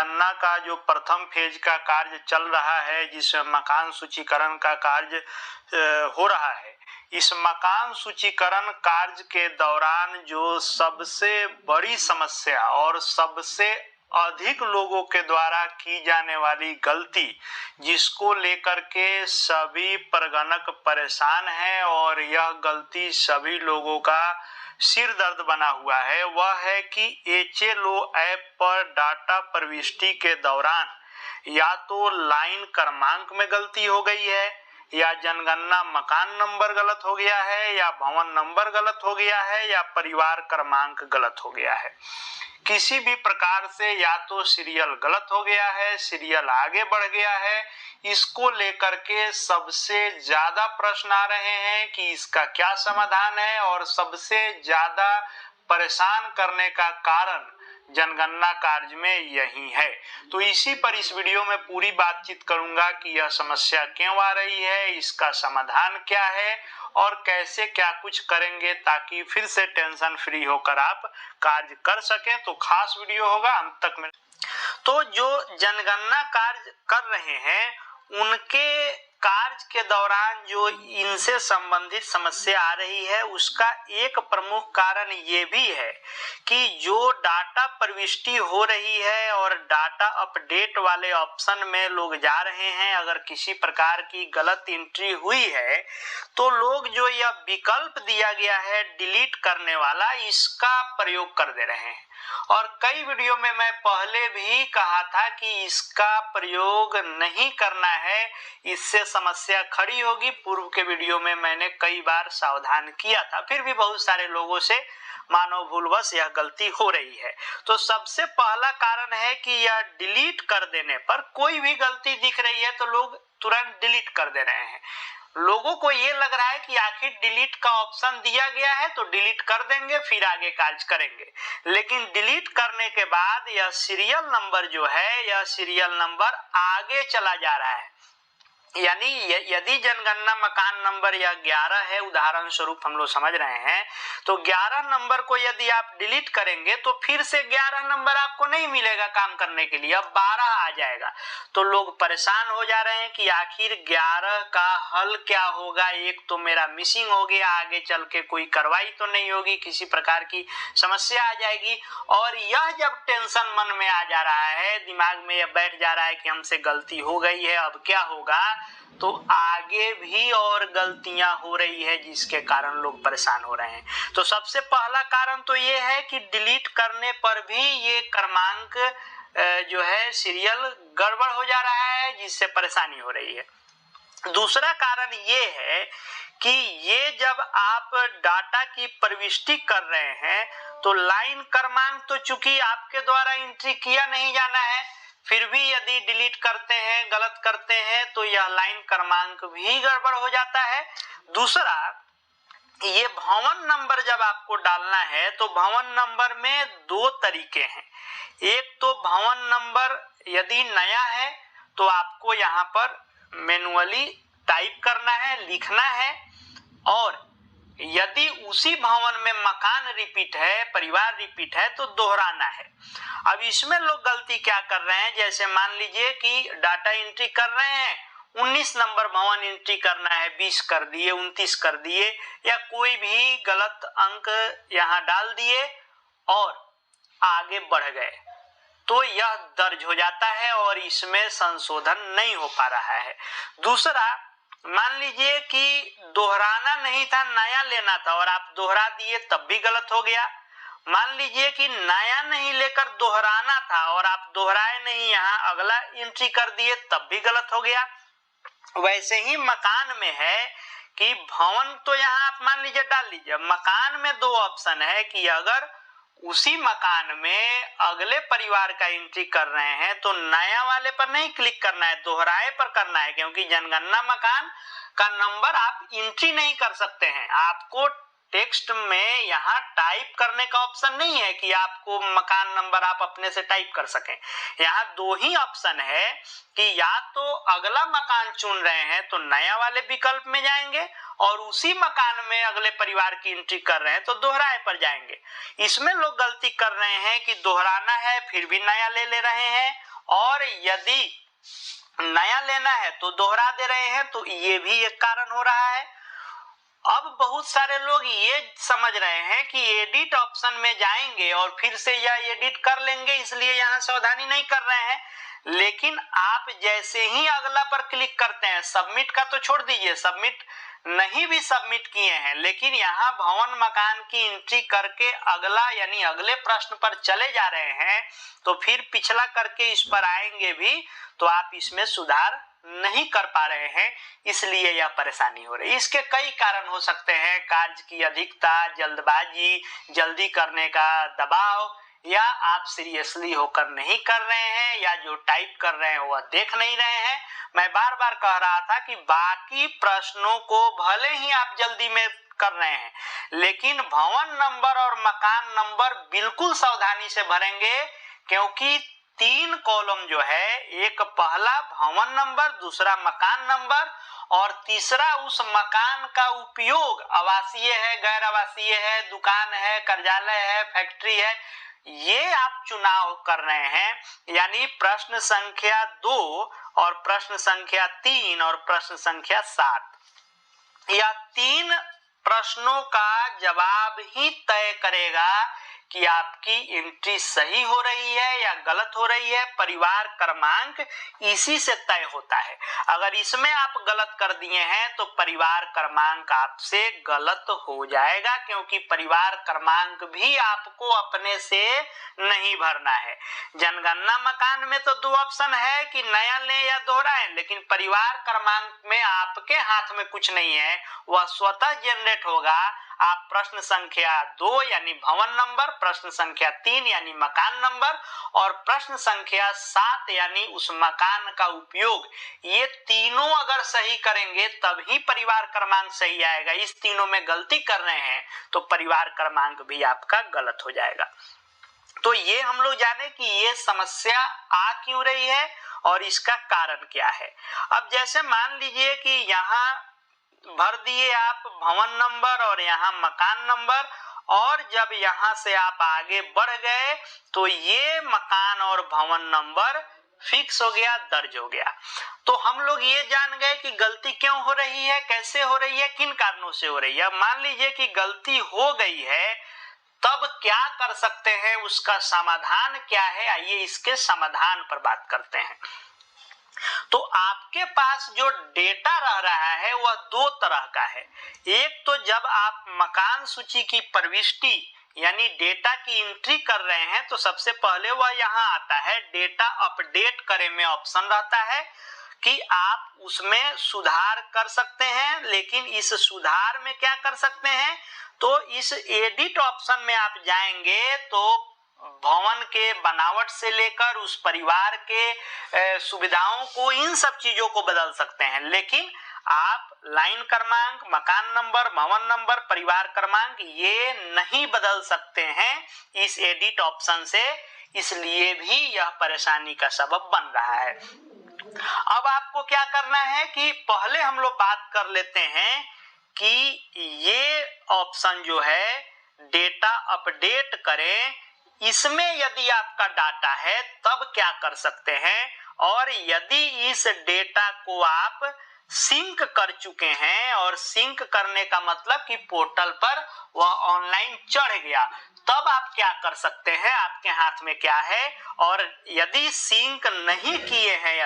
जनगणना का जो प्रथम फेज का कार्य चल रहा है, जिसमें मकान सूचीकरण का कार्य हो रहा है, इस मकान सूचीकरण कार्य के दौरान जो सबसे बड़ी समस्या और सबसे अधिक लोगों के द्वारा की जाने वाली गलती, जिसको लेकर के सभी प्रगणक परेशान हैं और यह गलती सभी लोगों का सिर दर्द बना हुआ है, वह है कि HLO ऐप पर डाटा प्रविष्टि के दौरान या तो लाइन क्रमांक में गलती हो गई है, या जनगणना मकान नंबर गलत हो गया है, या भवन नंबर गलत हो गया है, या परिवार क्रमांक गलत हो गया है। किसी भी प्रकार से या तो सीरियल गलत हो गया है, सीरियल आगे बढ़ गया है। इसको लेकर के सबसे ज्यादा प्रश्न आ रहे हैं कि इसका क्या समाधान है, और सबसे ज्यादा परेशान करने का कारण जनगणना कार्य में यही है। तो इसी पर इस वीडियो में पूरी बातचीत करूंगा कि यह समस्या क्यों आ रही है, इसका समाधान क्या है, और कैसे क्या कुछ करेंगे ताकि फिर से टेंशन फ्री होकर आप कार्य कर सकें। तो खास वीडियो होगा, अंत तक में। तो जो जनगणना कार्य कर रहे हैं, उनके कार्य के दौरान जो इनसे संबंधित समस्या आ रही है, उसका एक प्रमुख कारण ये भी है कि जो डाटा प्रविष्टि हो रही है और डाटा अपडेट वाले ऑप्शन में लोग जा रहे हैं, अगर किसी प्रकार की गलत एंट्री हुई है तो लोग जो यह विकल्प दिया गया है डिलीट करने वाला, इसका प्रयोग कर दे रहे हैं। और कई वीडियो में मैं पहले भी कहा था कि इसका प्रयोग नहीं करना है, इससे समस्या खड़ी होगी। पूर्व के वीडियो में मैंने कई बार सावधान किया था, फिर भी बहुत सारे लोगों से मानव भूलवश यह गलती हो रही है। तो सबसे पहला कारण है कि यह डिलीट कर देने पर, कोई भी गलती दिख रही है तो लोग तुरंत डिलीट कर दे रहे हैं। लोगों को ये लग रहा है कि आखिर डिलीट का ऑप्शन दिया गया है तो डिलीट कर देंगे, फिर आगे कार्य करेंगे। लेकिन डिलीट करने के बाद यह सीरियल नंबर जो है, यह सीरियल नंबर आगे चला जा रहा है। यानी यदि जनगणना मकान नंबर या 11 है, उदाहरण स्वरूप हम लोग समझ रहे हैं, तो 11 नंबर को यदि आप डिलीट करेंगे तो फिर से 11 नंबर आपको नहीं मिलेगा काम करने के लिए, अब 12 आ जाएगा। तो लोग परेशान हो जा रहे हैं कि आखिर 11 का हल क्या होगा, एक तो मेरा मिसिंग हो गया, आगे चल के कोई कार्रवाई तो नहीं होगी, किसी प्रकार की समस्या आ जाएगी। और यह जब टेंशन मन में आ जा रहा है, दिमाग में यह बैठ जा रहा है कि हमसे गलती हो गई है, अब क्या होगा, तो आगे भी और गलतियां हो रही है, जिसके कारण लोग परेशान हो रहे हैं। तो सबसे पहला कारण तो ये है कि डिलीट करने पर भी ये क्रमांक जो है सीरियल गड़बड़ हो जा रहा है, जिससे परेशानी हो रही है। दूसरा कारण ये है कि ये जब आप डाटा की प्रविष्टि कर रहे हैं तो लाइन क्रमांक तो चूंकि आपके द्वारा एंट्री किया नहीं जाना है, फिर भी यदि डिलीट करते हैं, गलत करते हैं, तो यह लाइन क्रमांक भी गड़बड़ हो जाता है। दूसरा, ये भवन नंबर जब आपको डालना है तो भवन नंबर में दो तरीके हैं। एक तो भवन नंबर यदि नया है तो आपको यहाँ पर मैनुअली टाइप करना है, लिखना है, और यदि उसी भवन में मकान रिपीट है, परिवार रिपीट है, तो दोहराना है। अब इसमें लोग गलती क्या कर रहे हैं, जैसे मान लीजिए कि डाटा एंट्री कर रहे हैं, 19 नंबर भवन एंट्री करना है, 20 कर दिए, 29 कर दिए, या कोई भी गलत अंक यहाँ डाल दिए और आगे बढ़ गए, तो यह दर्ज हो जाता है और इसमें संशोधन नहीं हो पा रहा है। दूसरा, मान लीजिए कि दोहराना नहीं था, नया लेना था और आप दोहरा दिए, तब भी गलत हो गया। मान लीजिए कि नया नहीं लेकर दोहराना था और आप दोहराए नहीं, यहाँ अगला एंट्री कर दिए, तब भी गलत हो गया। वैसे ही मकान में है कि भवन तो यहाँ आप मान लीजिए डाल लीजिए, मकान में दो ऑप्शन है कि अगर उसी मकान में अगले परिवार का एंट्री कर रहे हैं तो नया वाले पर नहीं क्लिक करना है, दोहराए पर करना है, क्योंकि जनगणना मकान का नंबर आप एंट्री नहीं कर सकते हैं। आपको टेक्स्ट में यहाँ टाइप करने का ऑप्शन नहीं है कि आपको मकान नंबर आप अपने से टाइप कर सकें। यहाँ दो ही ऑप्शन है कि या तो अगला मकान चुन रहे हैं तो नया वाले विकल्प में जाएंगे, और उसी मकान में अगले परिवार की एंट्री कर रहे हैं तो दोहराए पर जाएंगे। इसमें लोग गलती कर रहे हैं कि दोहराना है फिर भी नया ले रहे हैं, और यदि नया लेना है तो दोहरा दे रहे हैं, तो ये भी एक कारण हो रहा है। अब बहुत सारे लोग ये समझ रहे हैं कि एडिट ऑप्शन में जाएंगे और फिर से यह एडिट कर लेंगे, इसलिए यहां सावधानी नहीं कर रहे हैं। लेकिन आप जैसे ही अगला पर क्लिक करते हैं, सबमिट का तो छोड़ दीजिए, सबमिट नहीं भी सबमिट किए हैं, लेकिन यहाँ भवन मकान की एंट्री करके अगला यानी अगले प्रश्न पर चले जा रहे हैं, तो फिर पिछला करके इस पर आएंगे भी तो आप इसमें सुधार नहीं कर पा रहे हैं, इसलिए यह परेशानी हो रही है। इसके कई कारण हो सकते हैं, कार्य की अधिकता, जल्दबाजी, जल्दी करने का दबाव, या आप सीरियसली होकर नहीं कर रहे हैं, या जो टाइप कर रहे हैं वह देख नहीं रहे हैं। मैं बार बार कह रहा था कि बाकी प्रश्नों को भले ही आप जल्दी में कर रहे हैं, लेकिन भवन नंबर और मकान नंबर बिल्कुल सावधानी से भरेंगे, क्योंकि 3 कॉलम जो है, एक पहला भवन नंबर, दूसरा मकान नंबर और तीसरा उस मकान का उपयोग, आवासीय है, गैर आवासीय है, दुकान है, कार्यालय है, फैक्ट्री है, ये आप चुनाव कर रहे हैं। यानी प्रश्न संख्या 2 और प्रश्न संख्या 3 और प्रश्न संख्या 7, यह 3 प्रश्नों का जवाब ही तय करेगा कि आपकी एंट्री सही हो रही है या गलत हो रही है। परिवार क्रमांक इसी से तय होता है। अगर इसमें आप गलत कर दिए हैं तो परिवार क्रमांक आपसे गलत हो जाएगा, क्योंकि परिवार क्रमांक भी आपको अपने से नहीं भरना है। जनगणना मकान में तो 2 ऑप्शन है कि नया लें या दोहराएं, लेकिन परिवार क्रमांक में आपके हाथ में कुछ नहीं है, वह स्वतः जनरेट होगा। आप प्रश्न संख्या 2 यानी भवन नंबर, प्रश्न संख्या 3 यानी मकान नंबर और प्रश्न संख्या 7 यानी उस मकान का उपयोग, ये तीनों अगर सही करेंगे तभी परिवार क्रमांक सही आएगा। इस तीनों में गलती कर रहे हैं तो परिवार क्रमांक भी आपका गलत हो जाएगा। तो ये हम लोग जाने कि ये समस्या आ क्यों रही है और इसका कारण क्या है। अब जैसे मान लीजिए कि यहाँ भर दिए आप भवन नंबर और यहाँ मकान नंबर, और जब यहाँ से आप आगे बढ़ गए तो ये मकान और भवन नंबर फिक्स हो गया, दर्ज हो गया। तो हम लोग ये जान गए कि गलती क्यों हो रही है, कैसे हो रही है, किन कारणों से हो रही है। मान लीजिए कि गलती हो गई है, तब क्या कर सकते हैं, उसका समाधान क्या है, आइए इसके समाधान पर बात करते हैं। तो आपके पास जो डेटा रह रहा है वह 2 तरह का है। एक तो जब आप मकान सूची की प्रविष्टि यानी डेटा की एंट्री कर रहे हैं तो सबसे पहले वह यहाँ आता है, डेटा अपडेट करें में ऑप्शन रहता है कि आप उसमें सुधार कर सकते हैं। लेकिन इस सुधार में क्या कर सकते हैं, तो इस एडिट ऑप्शन में आप जाएंगे तो भवन के बनावट से लेकर उस परिवार के सुविधाओं को, इन सब चीजों को बदल सकते हैं। लेकिन आप लाइन क्रमांक, मकान नंबर, भवन नंबर, परिवार क्रमांक ये नहीं बदल सकते हैं इस एडिट ऑप्शन से, इसलिए भी यह परेशानी का सबब बन रहा है। अब आपको क्या करना है कि पहले हम लोग बात कर लेते हैं कि ये ऑप्शन जो है डेटा अपडेट करें, इसमें यदि आपका डाटा है तब क्या कर सकते हैं, और यदि इस डेटा को आप सिंक कर चुके हैं, और सिंक करने का मतलब कि पोर्टल पर वह ऑनलाइन चढ़ गया, तब आप क्या कर सकते हैं, आपके हाथ में क्या है। और यदि सिंक नहीं किए हैं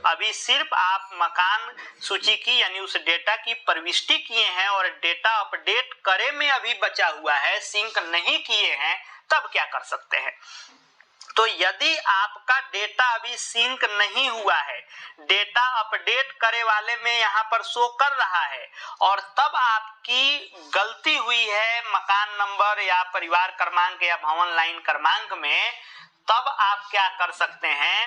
अभी सिर्फ आप मकान सूची की यानी उस डेटा की प्रविष्टि किए हैं और डेटा अपडेट करे में अभी बचा हुआ है, सिंक नहीं किए हैं, तब क्या कर सकते हैं। तो यदि आपका डेटा अभी सिंक नहीं हुआ है, डेटा अपडेट करे वाले में यहाँ पर शो कर रहा है, और तब आपकी गलती हुई है मकान नंबर या परिवार क्रमांक या भवन लाइन क्रमांक में, तब आप क्या कर सकते हैं,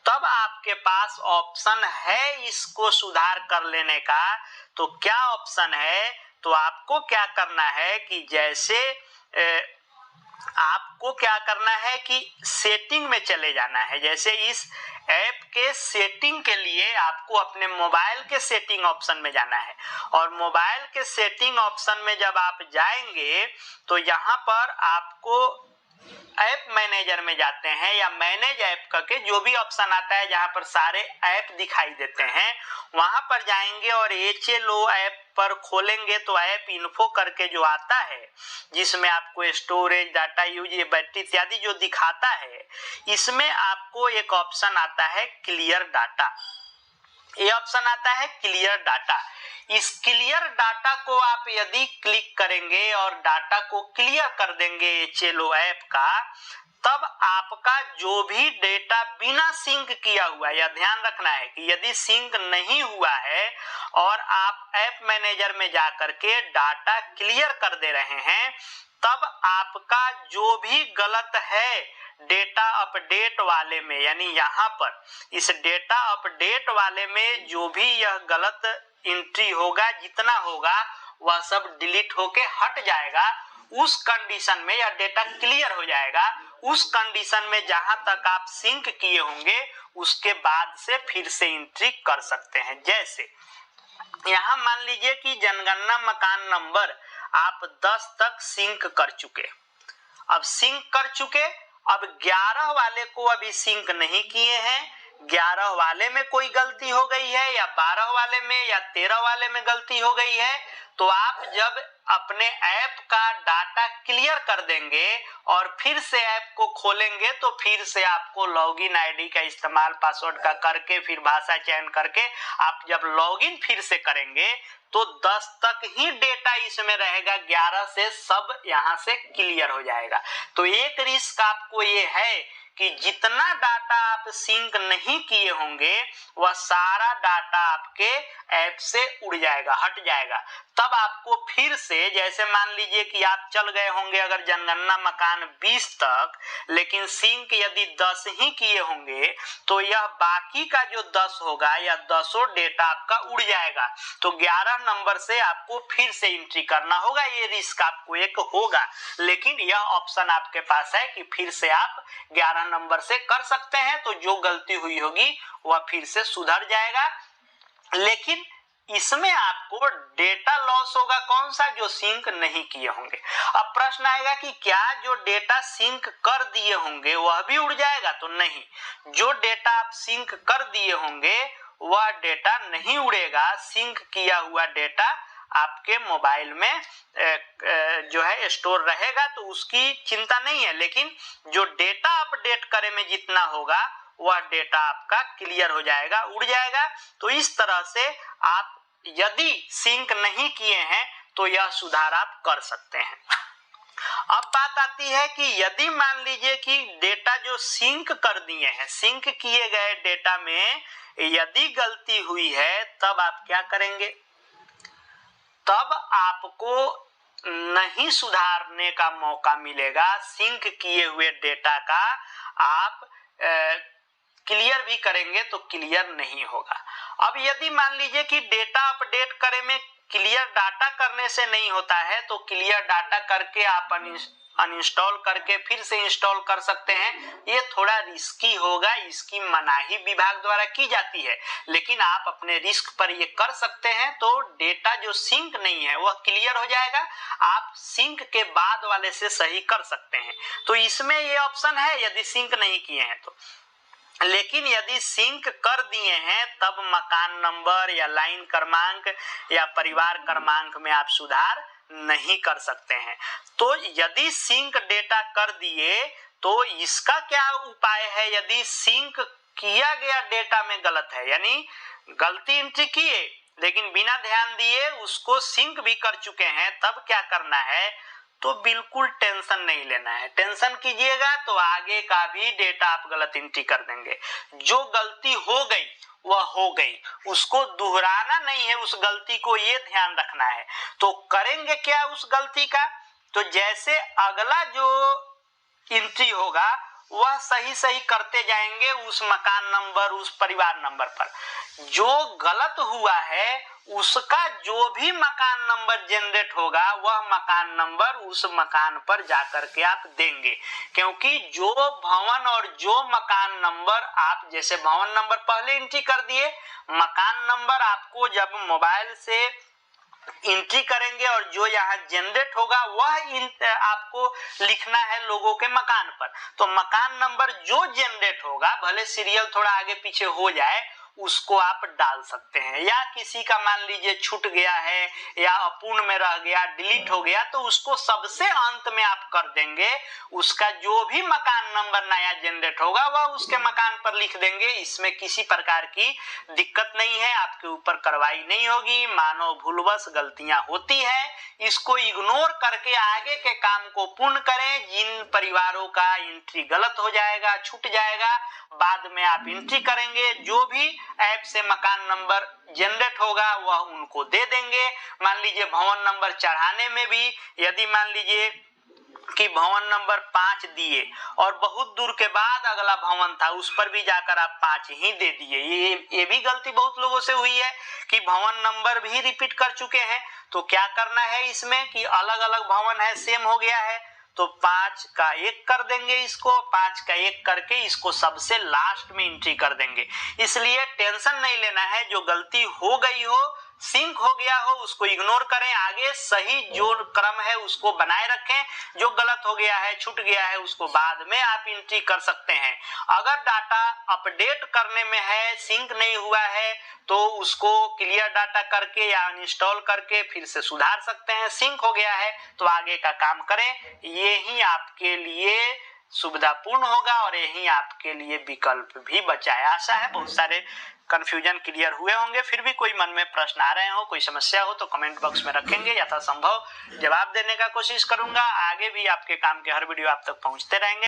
तब आपके पास ऑप्शन है इसको सुधार कर लेने का। तो क्या ऑप्शन है, तो आपको क्या करना है कि जैसे आपको क्या करना है कि सेटिंग में चले जाना है। जैसे इस ऐप के सेटिंग के लिए आपको अपने मोबाइल के सेटिंग ऑप्शन में जाना है, और मोबाइल के सेटिंग ऑप्शन में जब आप जाएंगे तो यहाँ पर आपको ऐप मैनेजर में जाते हैं या मैनेज ऐप करके जो भी ऑप्शन आता है जहां पर सारे ऐप दिखाई देते हैं वहां पर जाएंगे और HLO ऐप पर खोलेंगे तो ऐप इन्फो करके जो आता है जिसमें आपको स्टोरेज, डाटा यूज, बैटरी इत्यादि जो दिखाता है, इसमें आपको एक ऑप्शन आता है क्लियर डाटा। ये ऑप्शन आता है क्लियर डाटा। इस क्लियर डाटा को आप यदि क्लिक करेंगे और डाटा को क्लियर कर देंगे HLO ऐप का, तब आपका जो भी डेटा बिना सिंक किया हुआ, यह ध्यान रखना है कि यदि सिंक नहीं हुआ है और आप ऐप मैनेजर में जाकर के डाटा क्लियर कर दे रहे हैं, तब आपका जो भी गलत है डेटा अपडेट वाले में, यानी यहाँ पर इस डेटा अपडेट वाले में जो भी यह गलत एंट्री होगा, जितना होगा वह सब डिलीट होके हट जाएगा। उस कंडीशन में यह डेटा क्लियर हो जाएगा। उस कंडीशन में जहां तक आप सिंक किए होंगे उसके बाद से फिर से एंट्री कर सकते हैं। जैसे यहाँ मान लीजिए कि जनगणना मकान नंबर आप 10 तक सिंक कर चुके, अब सिंक कर चुके, अब 11 वाले को अभी सिंक नहीं किए हैं, 11 वाले में कोई गलती हो गई है या 12 वाले में या 13 वाले में गलती हो गई है, तो आप जब अपने ऐप का डाटा क्लियर कर देंगे और फिर से ऐप को खोलेंगे तो फिर से आपको लॉगिन आईडी का इस्तेमाल पासवर्ड का करके फिर भाषा चयन करके आप जब लॉगिन फिर से करेंगे तो 10 तक ही डेटा इसमें रहेगा, 11 से सब यहाँ से क्लियर हो जाएगा। तो एक रिस्क आपको ये है कि जितना डाटा आप सिंक नहीं किए होंगे वह सारा डाटा आपके ऐप से उड़ जाएगा, हट जाएगा। तब आपको फिर से, जैसे मान लीजिए कि आप चल गए होंगे अगर जनगणना मकान 20 तक, लेकिन सिंक यदि 10 ही किए होंगे तो यह बाकी का जो 10 होगा या 10 डेटा आपका उड़ जाएगा। तो 11 नंबर से आपको फिर से एंट्री करना होगा। ये रिस्क आपको एक होगा, लेकिन यह ऑप्शन आपके पास है कि फिर से आप 11 नंबर से कर सकते हैं, तो जो गलती हुई होगी वह फिर से सुधर जाएगा। लेकिन इसमें आपको डेटा लॉस होगा कौन सा, जो सिंक नहीं किए होंगे। अब प्रश्न आएगा कि क्या जो डेटा सिंक कर दिए होंगे वह भी उड़ जाएगा, तो नहीं, जो डेटा आप सिंक कर दिए होंगे वह डेटा नहीं उड़ेगा। सिंक किया हुआ डेटा आपके मोबाइल में जो है स्टोर रहेगा, तो उसकी चिंता नहीं है। लेकिन जो डेटा अपडेट करे में जितना होगा वह डेटा आपका क्लियर हो जाएगा, उड़ जाएगा। तो इस तरह से आप यदि सिंक नहीं किए हैं तो यह सुधार आप कर सकते हैं। अब बात आती है कि यदि मान लीजिए कि डेटा जो सिंक कर दिए हैं, सिंक किए गए डेटा में यदि गलती हुई है, तब आप क्या करेंगे? तब आपको नहीं सुधारने का मौका मिलेगा। सिंक किए हुए डेटा का आप क्लियर भी करेंगे तो क्लियर नहीं होगा। अब यदि मान लीजिए कि डेटा अपडेट करे में क्लियर डाटा करने से नहीं होता है, तो क्लियर डाटा करके आप अनइंस्टॉल करके फिर से इंस्टॉल कर सकते हैं। ये थोड़ा रिस्की होगा, इसकी मनाही विभाग द्वारा की जाती है, लेकिन आप अपने रिस्क पर ये कर सकते हैं। तो डेटा जो सिंक नहीं है वह क्लियर हो जाएगा, आप सिंक के बाद वाले से सही कर सकते हैं। तो इसमें ये ऑप्शन है यदि सिंक नहीं किए हैं तो। लेकिन यदि सिंक कर दिए हैं तब मकान नंबर या लाइन क्रमांक या परिवार क्रमांक में आप सुधार नहीं कर सकते हैं। तो यदि सिंक डेटा कर दिए तो इसका क्या उपाय है? यदि सिंक किया गया डेटा में गलत है, यानी गलती एंट्री किए लेकिन बिना ध्यान दिए उसको सिंक भी कर चुके हैं, तब क्या करना है? तो बिल्कुल टेंशन नहीं लेना है। टेंशन कीजिएगा तो आगे का भी डेटा आप गलत एंट्री कर देंगे। जो गलती हो गई वह हो गई, उसको दोहराना नहीं है, उस गलती को ये ध्यान रखना है। तो करेंगे क्या उस गलती का? तो जैसे अगला जो एंट्री होगा वह सही सही करते जाएंगे उस मकान नंबर, उस परिवार नंबर पर। जो गलत हुआ है उसका जो भी मकान नंबर जनरेट होगा वह मकान नंबर उस मकान पर जाकर के आप देंगे, क्योंकि जो भवन और जो मकान नंबर आप, जैसे भवन नंबर पहले एंट्री कर दिए, मकान नंबर आपको जब मोबाइल से एंट्री करेंगे और जो यहाँ जनरेट होगा वह आपको लिखना है लोगों के मकान पर। तो मकान नंबर जो जनरेट होगा, भले सीरियल थोड़ा आगे पीछे हो जाए, उसको आप डाल सकते हैं। या किसी का मान लीजिए छूट गया है या अपूर्ण में रह गया, डिलीट हो गया, तो उसको सबसे अंत में आप कर देंगे। उसका जो भी मकान नंबर नया जनरेट होगा वह उसके मकान पर लिख देंगे। इसमें किसी प्रकार की दिक्कत नहीं है, आपके ऊपर कार्रवाई नहीं होगी। मानव भूलवश गलतियां होती है, इसको इग्नोर करके आगे के काम को पूर्ण करें। जिन परिवारों का एंट्री गलत हो जाएगा, छूट जाएगा, बाद में आप एंट्री करेंगे, जो भी ऐप से मकान नंबर जनरेट होगा वह उनको दे देंगे। मान लीजिए भवन नंबर चढ़ाने में भी यदि मान लीजिए कि भवन नंबर 5 दिए और बहुत दूर के बाद अगला भवन था, उस पर भी जाकर आप 5 ही दे दिए, ये भी गलती बहुत लोगों से हुई है कि भवन नंबर भी रिपीट कर चुके हैं। तो क्या करना है इसमें कि अलग अलग भवन है, सेम हो गया है, तो 5 का 1 कर देंगे, इसको 5 का 1 करके इसको सबसे लास्ट में एंट्री कर देंगे। इसलिए टेंशन नहीं लेना है, जो गलती हो गई हो, सिंक हो गया हो, उसको इग्नोर करें, आगे सही जो क्रम है उसको बनाए रखें। जो गलत हो गया है, छूट गया है, उसको बाद में आप एंट्री कर सकते हैं। अगर डाटा अपडेट करने में है, सिंक नहीं हुआ है, तो उसको क्लियर डाटा करके या अनइंस्टॉल करके फिर से सुधार सकते हैं। सिंक हो गया है तो आगे का काम करें, ये ही आपके लिए सुविधापूर्ण होगा और यही आपके लिए विकल्प भी बचा है। आशा है बहुत सारे कंफ्यूजन क्लियर हुए होंगे। फिर भी कोई मन में प्रश्न आ रहे हो, कोई समस्या हो तो कमेंट बॉक्स में रखेंगे, यथासंभव जवाब देने का कोशिश करूंगा। आगे भी आपके काम के हर वीडियो आप तक पहुंचते रहेंगे।